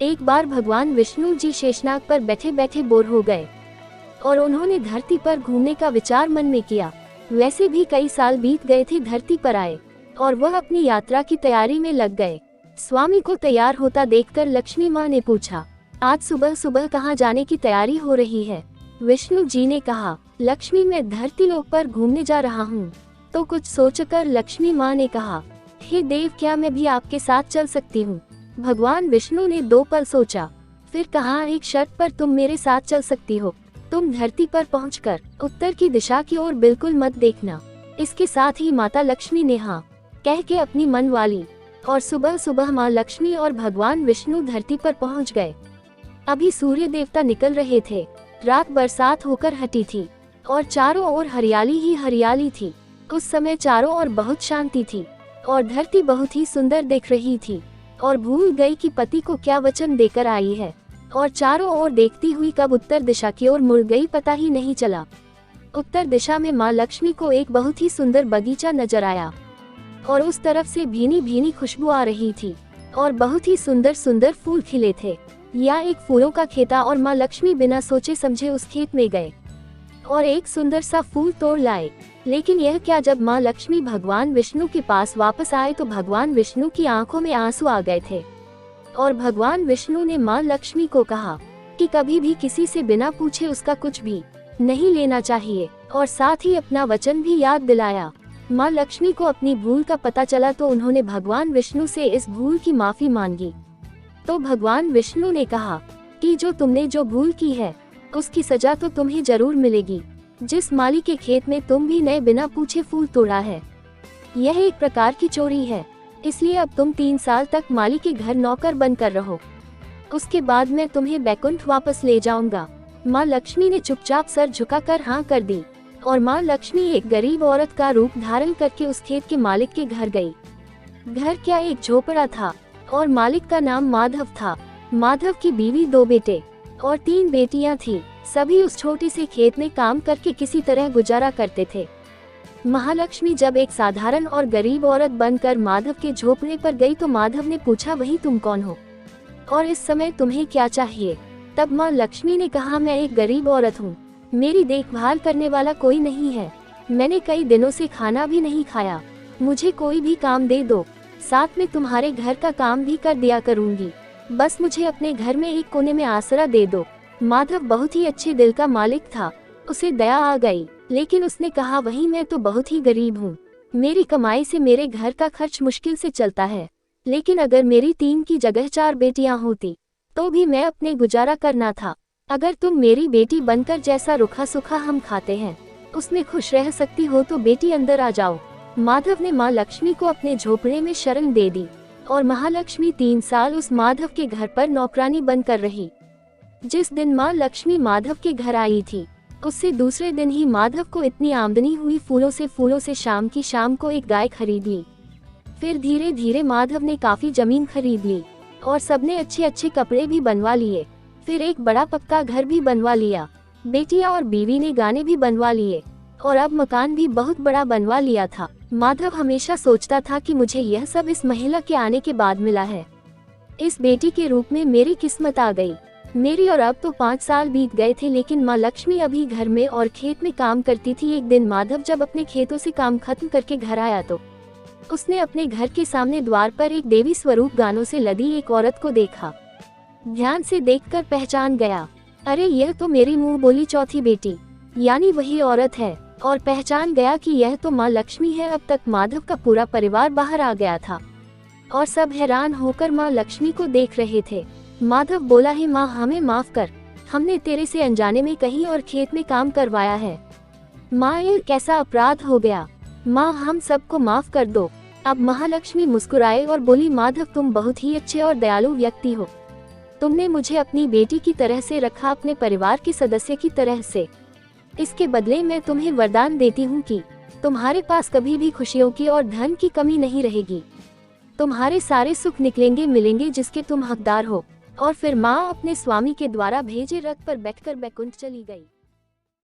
एक बार भगवान विष्णु जी शेषनाग पर बैठे बैठे बोर हो गए और उन्होंने धरती पर घूमने का विचार मन में किया। वैसे भी कई साल बीत गए थे धरती पर आए और वह अपनी यात्रा की तैयारी में लग गए। स्वामी को तैयार होता देखकर लक्ष्मी माँ ने पूछा, आज सुबह सुबह कहाँ जाने की तैयारी हो रही है? विष्णु जी ने कहा, लक्ष्मी मैं धरती लोक पर घूमने जा रहा हूँ। तो कुछ सोचकर लक्ष्मी माँ ने कहा, हे देव क्या मैं भी आपके साथ चल सकती हूँ? भगवान विष्णु ने 2 पल सोचा, फिर कहा, एक शर्त पर तुम मेरे साथ चल सकती हो। तुम धरती पर पहुंचकर उत्तर की दिशा की ओर बिल्कुल मत देखना। इसके साथ ही माता लक्ष्मी ने हाँ कह के अपनी मन वाली और सुबह सुबह माँ लक्ष्मी और भगवान विष्णु धरती पर पहुंच गए। अभी सूर्य देवता निकल रहे थे, रात बरसात होकर हटी थी और चारों ओर हरियाली ही हरियाली थी। उस समय चारों ओर बहुत शांति थी और धरती बहुत ही सुंदर दिख रही थी और भूल गई कि पति को क्या वचन देकर आई है और चारों ओर देखती हुई कब उत्तर दिशा की ओर मुड़ गई पता ही नहीं चला। उत्तर दिशा में माँ लक्ष्मी को एक बहुत ही सुंदर बगीचा नजर आया और उस तरफ से भीनी भीनी खुशबू आ रही थी और बहुत ही सुंदर सुंदर फूल खिले थे। यह एक फूलों का खेत था और माँ लक्ष्मी बिना सोचे समझे उस खेत में गए और एक सुंदर सा फूल तोड़ लाए। लेकिन यह क्या, जब माँ लक्ष्मी भगवान विष्णु के पास वापस आए तो भगवान विष्णु की आंखों में आंसू आ गए थे और भगवान विष्णु ने माँ लक्ष्मी को कहा कि कभी भी किसी से बिना पूछे उसका कुछ भी नहीं लेना चाहिए और साथ ही अपना वचन भी याद दिलाया। माँ लक्ष्मी को अपनी भूल का पता चला तो उन्होंने भगवान विष्णु से इस भूल की माफी मांगी। तो भगवान विष्णु ने कहा कि जो तुमने जो भूल की है उसकी सजा तो तुम्हें जरूर मिलेगी। जिस माली के खेत में तुम भी नए बिना पूछे फूल तोड़ा है, यह एक प्रकार की चोरी है। इसलिए अब तुम 3 साल तक माली के घर नौकर बनकर रहो, उसके बाद मैं तुम्हें बैकुंठ वापस ले जाऊंगा। माँ लक्ष्मी ने चुपचाप सर झुकाकर हाँ कर दी और माँ लक्ष्मी एक गरीब औरत का रूप धारण करके उस खेत के मालिक के घर गई। घर क्या एक झोपड़ा था और मालिक का नाम माधव था। माधव की बीवी 2 बेटे और 3 बेटियां थी। सभी उस छोटे से खेत में काम करके किसी तरह गुजारा करते थे। महालक्ष्मी जब एक साधारण और गरीब औरत बनकर माधव के झोपड़े पर गई तो माधव ने पूछा, वही तुम कौन हो और इस समय तुम्हें क्या चाहिए? तब माँ लक्ष्मी ने कहा, मैं एक गरीब औरत हूँ, मेरी देखभाल करने वाला कोई नहीं है, मैंने कई दिनों से खाना भी नहीं खाया, मुझे कोई भी काम दे दो, साथ में तुम्हारे घर का काम भी कर दिया करूँगी, बस मुझे अपने घर में एक कोने में आसरा दे दो। माधव बहुत ही अच्छे दिल का मालिक था, उसे दया आ गई, लेकिन उसने कहा, वही मैं तो बहुत ही गरीब हूँ, मेरी कमाई से मेरे घर का खर्च मुश्किल से चलता है, लेकिन अगर मेरी 3 की जगह 4 बेटियां होती तो भी मैं अपने गुजारा करना था। अगर तुम मेरी बेटी बनकर जैसा रुखा सुखा हम खाते हैं उसमें खुश रह सकती हो तो बेटी अंदर आ जाओ। माधव ने माँ लक्ष्मी को अपने झोपड़े में शरण दे दी और महालक्ष्मी 3 साल उस माधव के घर पर नौकरानी बनकर रही। जिस दिन माँ लक्ष्मी माधव के घर आई थी उससे दूसरे दिन ही माधव को इतनी आमदनी हुई, फूलों से शाम की शाम को एक गाय खरीद ली। फिर धीरे धीरे माधव ने काफी जमीन खरीद ली और सबने अच्छे अच्छे कपड़े भी बनवा लिए। फिर एक बड़ा पक्का घर भी बनवा लिया, बेटियां और बीवी ने गाने भी बनवा लिए और अब मकान भी बहुत बड़ा बनवा लिया था। माधव हमेशा सोचता था कि मुझे यह सब इस महिला के आने के बाद मिला है, इस बेटी के रूप में मेरी किस्मत आ गई मेरी। और अब तो 5 साल बीत गए थे, लेकिन माँ लक्ष्मी अभी घर में और खेत में काम करती थी। एक दिन माधव जब अपने खेतों से काम खत्म करके घर आया तो उसने अपने घर के सामने द्वार पर एक देवी स्वरूप गानों से लदी एक औरत को देखा। ध्यान से देखकर पहचान गया, अरे यह तो मेरी मुंह बोली चौथी बेटी यानी वही औरत है, और पहचान गया कि यह तो माँ लक्ष्मी है। अब तक माधव का पूरा परिवार बाहर आ गया था और सब हैरान होकर माँ लक्ष्मी को देख रहे थे। माधव बोला, है माँ हमें माफ कर, हमने तेरे से अनजाने में कहीं और खेत में काम करवाया है। माँ ये कैसा अपराध हो गया, माँ हम सबको माफ कर दो। अब महालक्ष्मी मुस्कुराए और बोली, माधव तुम बहुत ही अच्छे और दयालु व्यक्ति हो, तुमने मुझे अपनी बेटी की तरह से रखा, अपने परिवार के सदस्य की तरह से। इसके बदले मैं तुम्हें वरदान देती हूँ कि तुम्हारे पास कभी भी खुशियों की और धन की कमी नहीं रहेगी, तुम्हारे सारे सुख निकलेंगे मिलेंगे जिसके तुम हकदार हो। और फिर माँ अपने स्वामी के द्वारा भेजे रथ पर बैठकर बैकुंठ चली गई।